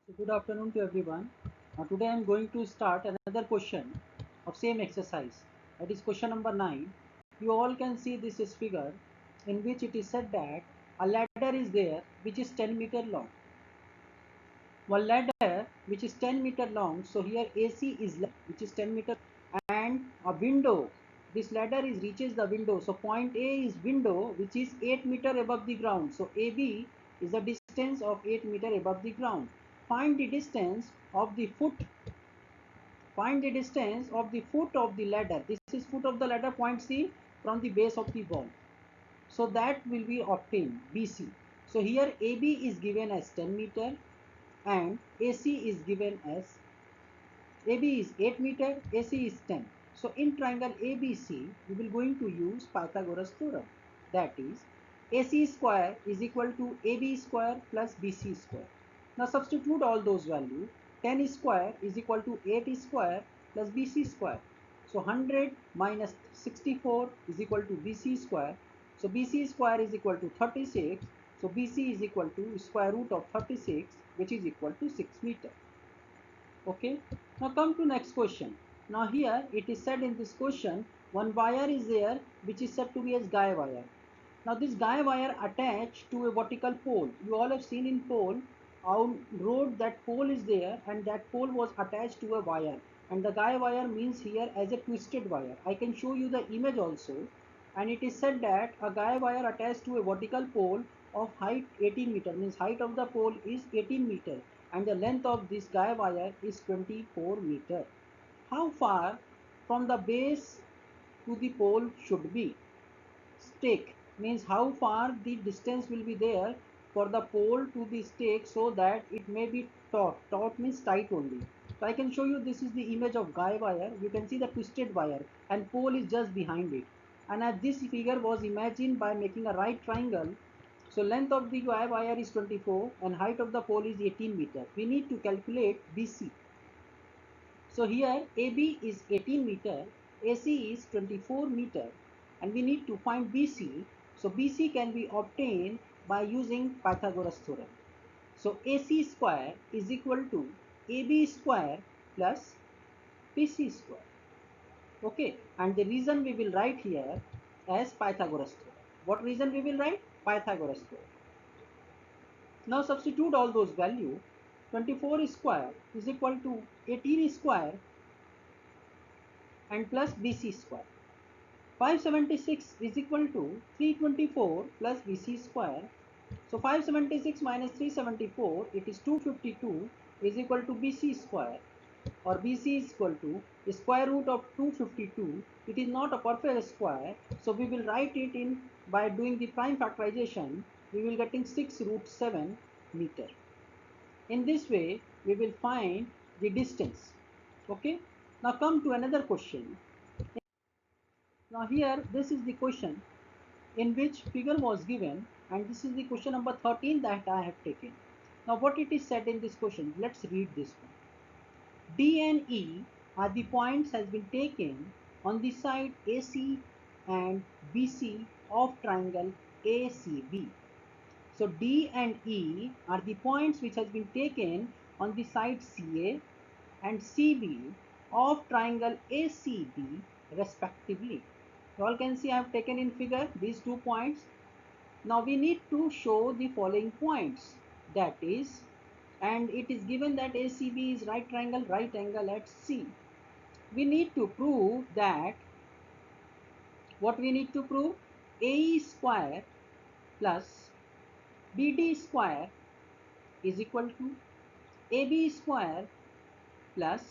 So good afternoon to everyone. Today I am going to start another question of same exercise. That is question number 9. You all can see this is figure in which it is said that a ladder is there which is 10-meter long. One ladder which is 10-meter long. So here AC is which is 10-meter and a window. This ladder is reaches the window. So point A is window which is 8-meter above the ground. So AB is the distance of 8-meter above the ground. Find the distance of the foot. Find the distance of the foot of the ladder. This is foot of the ladder, point C, from the base of the wall. So that will be obtained BC. So here AB is given as 10-meter and AC is given as AB is 8-meter, AC is 10. So in triangle ABC, we will going to use Pythagoras theorem. That is AC square is equal to AB square plus BC square. Now substitute all those values. 10 square is equal to 8 square plus BC square. So 100 minus 64 is equal to BC square. So BC square is equal to 36. So BC is equal to square root of 36, which is equal to 6 meter. Okay, now come to next question. Now here it is said in this question, one wire is there which is said to be as guy wire. Now this guy wire attached to a vertical pole. You all have seen in pole, on road that pole is there and that pole was attached to a wire, and the guy wire means here as a twisted wire. I can show you the image also, and it is said that a guy wire attached to a vertical pole of height 18 meter, means height of the pole is 18 meter and the length of this guy wire is 24 meter. How far from the base to the pole should be? Stake means how far the distance will be there for the pole to the stake so that it may be taut. Taut means tight only. So I can show you, this is the image of guy wire. You can see the twisted wire and pole is just behind it. And as this figure was imagined by making a right triangle. So length of the guy wire is 24 and height of the pole is 18 meter. We need to calculate BC. So here AB is 18 meter, AC is 24 meter, and we need to find BC. So BC can be obtained by using Pythagoras theorem. So AC square is equal to AB square plus BC square. Okay, and the reason we will write here as Pythagoras theorem. What reason we will write? Pythagoras theorem. Now substitute all those values. 24 square is equal to 18 square and plus BC square. 576 is equal to 324 plus BC square. So 576 minus 374, it is 252 is equal to BC square, or BC is equal to square root of 252. It is not a perfect square, so we will write it in by doing the prime factorization. We will getting 6 root 7 meter. In this way we will find the distance. Okay, now come to another question. Now here this is the question in which figure was given, and this is the question number 13 that I have taken. Now what it is said in this question, let's read this one. D and E are the points has been taken on the side AC and BC of triangle ACB. So D and E are the points which has been taken on the side CA and CB of triangle ACB respectively. You all can see I have taken in figure these 2 points. Now we need to show the following points, that is, and it is given that ACB is right angle at C. We need to prove that, what we need to prove? AE square plus BD square is equal to AB square plus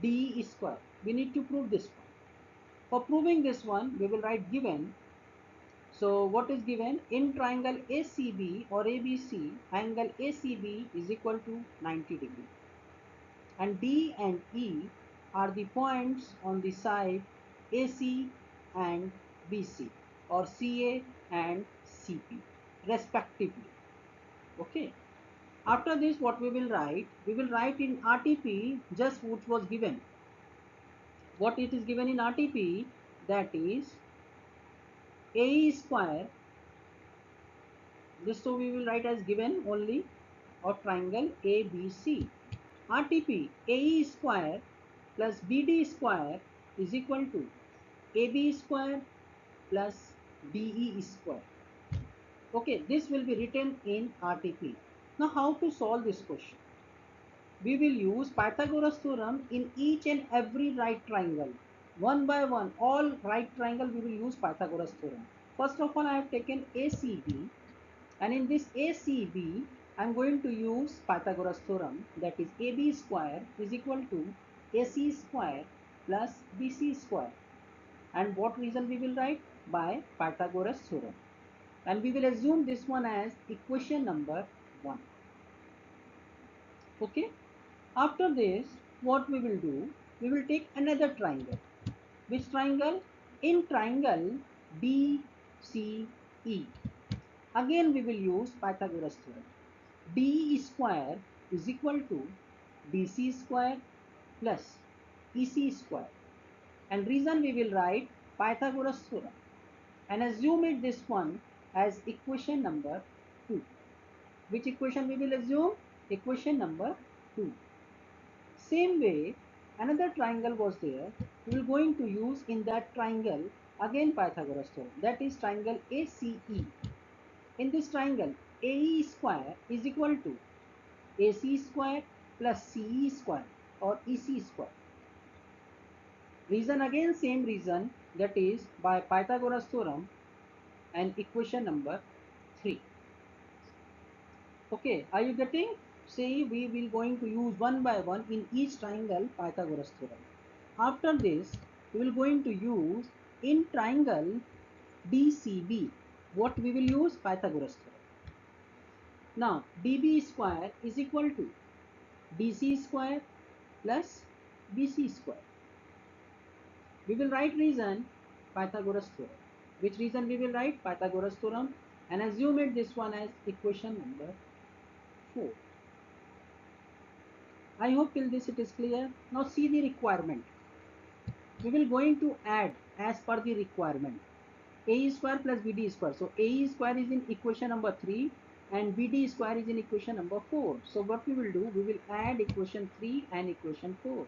DE square. We need to prove this one. For proving this one, we will write given. So what is given? In triangle ACB or ABC, angle ACB is equal to 90 degree. And D and E are the points on the side AC and BC, or CA and CP respectively. Okay. After this, what we will write? We will write in RTP just what was given. What it is given in RTP, that is AE square. This, so we will write as given only. of triangle ABC. RTP, AE square plus BD square is equal to AB square plus DE square. Okay, this will be written in RTP. Now how to solve this question? We will use Pythagoras theorem in each and every right triangle. One by one, all right triangle we will use Pythagoras theorem. First of all, I have taken ACB, and in this ACB, I am going to use Pythagoras theorem, that is AB square is equal to AC square plus BC square. And what reason we will write? By Pythagoras theorem. And we will assume this one as equation number 1. Okay. After this, what we will do? We will take another triangle. Which triangle? In triangle BCE. Again we will use Pythagoras theorem. DE square is equal to BC square plus EC square. And reason we will write Pythagoras theorem and assume it this one as equation number 2. Which equation we will assume? Equation number 2. Same way, another triangle was there. We will going to use in that triangle again Pythagoras theorem. That is triangle ACE. In this triangle, AE square is equal to AC square plus CE square or EC square. Reason again same reason, that is by Pythagoras theorem and equation number 3. Okay, are you getting? Say we will going to use one by one in each triangle Pythagoras theorem. After this, we will going to use in triangle DCB. What we will use? Pythagoras theorem. Now, DB square is equal to DC square plus BC square. We will write reason Pythagoras theorem. Which reason we will write? Pythagoras theorem, and assume it this one as equation number 4. I hope till this it is clear. Now see the requirement. We will going to add as per the requirement. AE square plus BD square. So AE square is in equation number 3 and BD square is in equation number 4. So what we will do? We will add equation 3 and equation 4.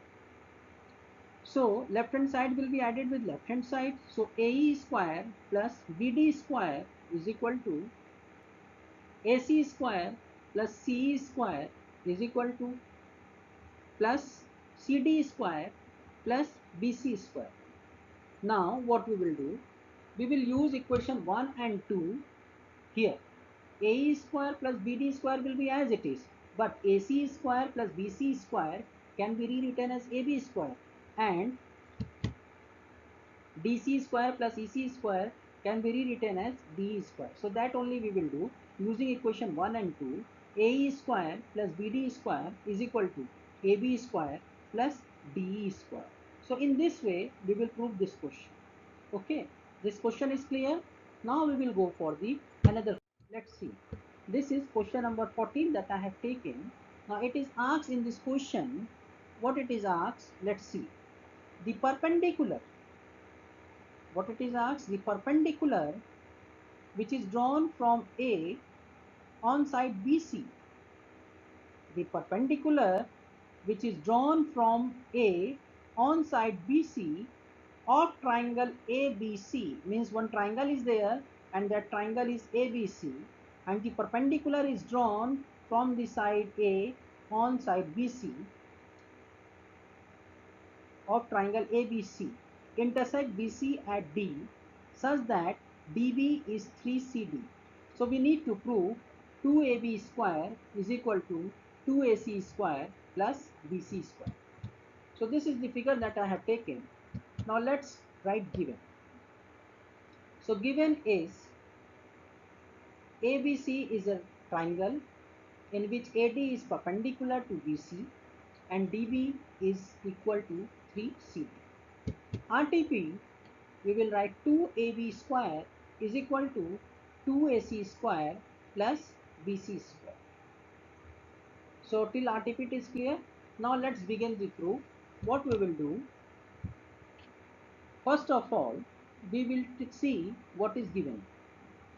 So left hand side will be added with left hand side. So AE square plus BD square is equal to AC square plus CE square is equal to plus CD square plus BC square. Now what we will do? We will use equation 1 and 2 here. AE square plus BD square will be as it is, but AC square plus BC square can be rewritten as AB square, and DC square plus EC square can be rewritten as DE square. So that only we will do using equation 1 and 2. AE square plus BD square is equal to AB square plus DE square. So in this way we will prove this question. Okay, this question is clear. Now we will go for the another. Let's see. This is question number 14 that I have taken. Now it is asked in this question. What it is asked? Let's see. The perpendicular. What it is asked? The perpendicular which is drawn from A on side BC. The perpendicular which is drawn from A on side BC of triangle ABC, means one triangle is there and that triangle is ABC, and the perpendicular is drawn from the side A on side BC of triangle ABC, intersect BC at D such that DB is 3CD. So we need to prove 2AB square is equal to 2AC square plus BC square. So this is the figure that I have taken. Now let's write given. So given is ABC is a triangle in which AD is perpendicular to BC and DB is equal to 3CD. RTP, we will write 2AB square is equal to 2AC square plus BC square. So till RTP it is clear. Now let's begin the proof. What we will do? First of all, we will see what is given.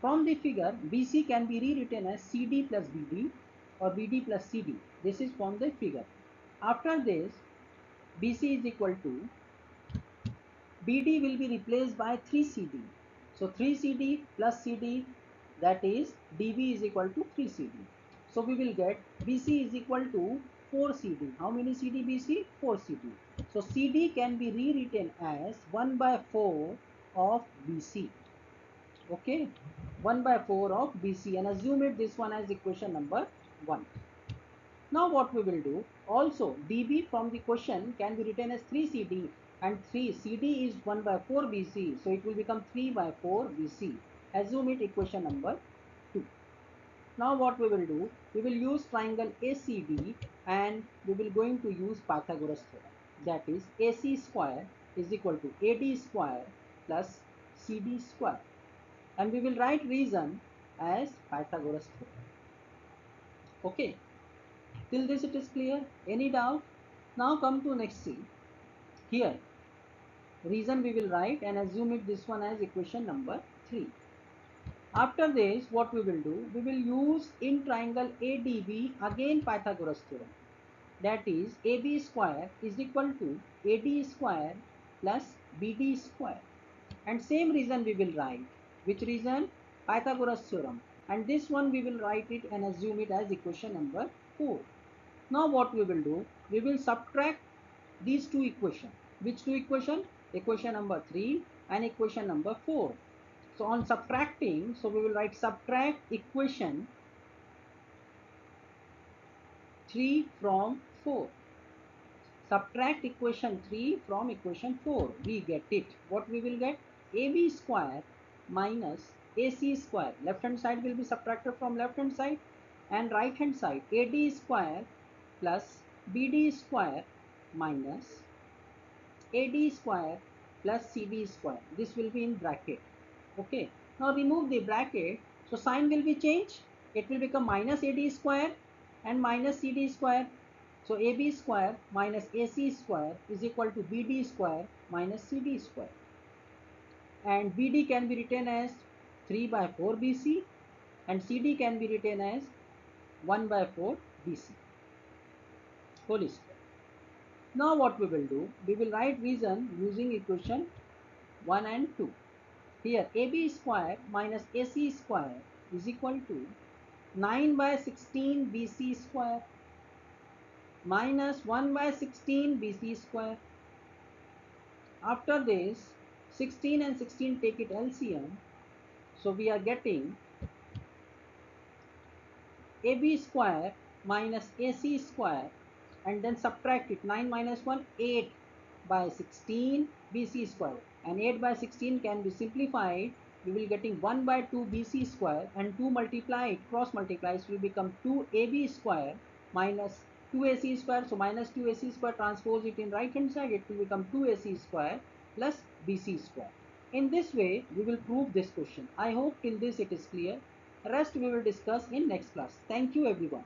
From the figure, BC can be rewritten as CD plus BD or BD plus CD. This is from the figure. After this, BC is equal to BD will be replaced by 3CD. So 3CD plus CD, that is DB is equal to 3CD. So we will get BC is equal to 4CD. How many CD BC? 4CD. So CD can be rewritten as 1 by 4 of BC. Okay, 1 by 4 of BC, and assume it this one as equation number 1. Now what we will do, also dB from the question can be written as 3CD, and 3CD is 1 by 4 BC, so it will become 3 by 4 BC. Assume it equation number 2. Now what we will do, we will use triangle ACD and we will going to use Pythagoras theorem. That is AC square is equal to AD square plus CD square, and we will write reason as Pythagoras theorem. Okay. Till this it is clear? Any doubt? Now come to next C. Here, reason we will write and assume it this one as equation number 3. After this, what we will do? We will use in triangle ADB again Pythagoras theorem. That is AB square is equal to AD square plus BD square. And same reason we will write. Which reason? Pythagoras theorem. And this one we will write it and assume it as equation number 4. Now what we will do, we will subtract these two equations. Which two equations? Equation number 3 and equation number 4. So on subtracting, so we will write subtract equation 3 from 4. Subtract equation 3 from equation 4. We get it. What we will get? AB square minus AC square. Left hand side will be subtracted from left hand side, and right hand side AD square plus BD square minus AD square plus CD square. This will be in bracket. Okay. Now remove the bracket. So sign will be changed. It will become minus AD square and minus CD square. So AB square minus AC square is equal to BD square minus CD square. And BD can be written as 3 by 4 BC and CD can be written as 1 by 4 BC. Whole square. Now what we will do, we will write reason using equation 1 and 2. Here AB square minus AC square is equal to 9 by 16 BC square minus 1 by 16 BC square. After this, 16 and 16 take it LCM. So we are getting AB square minus AC square, and then subtract it. 9 minus 1, 8 by 16 BC square, and 8 by 16 can be simplified. We will getting 1 by 2 BC square, and 2 multiplied, cross multiplies, will become 2 AB square minus 2 AC square. So minus 2 AC square, transpose it in right hand side, it will become 2 AC square plus BC square. In this way, we will prove this question. I hope till this it is clear. Rest we will discuss in next class. Thank you everyone.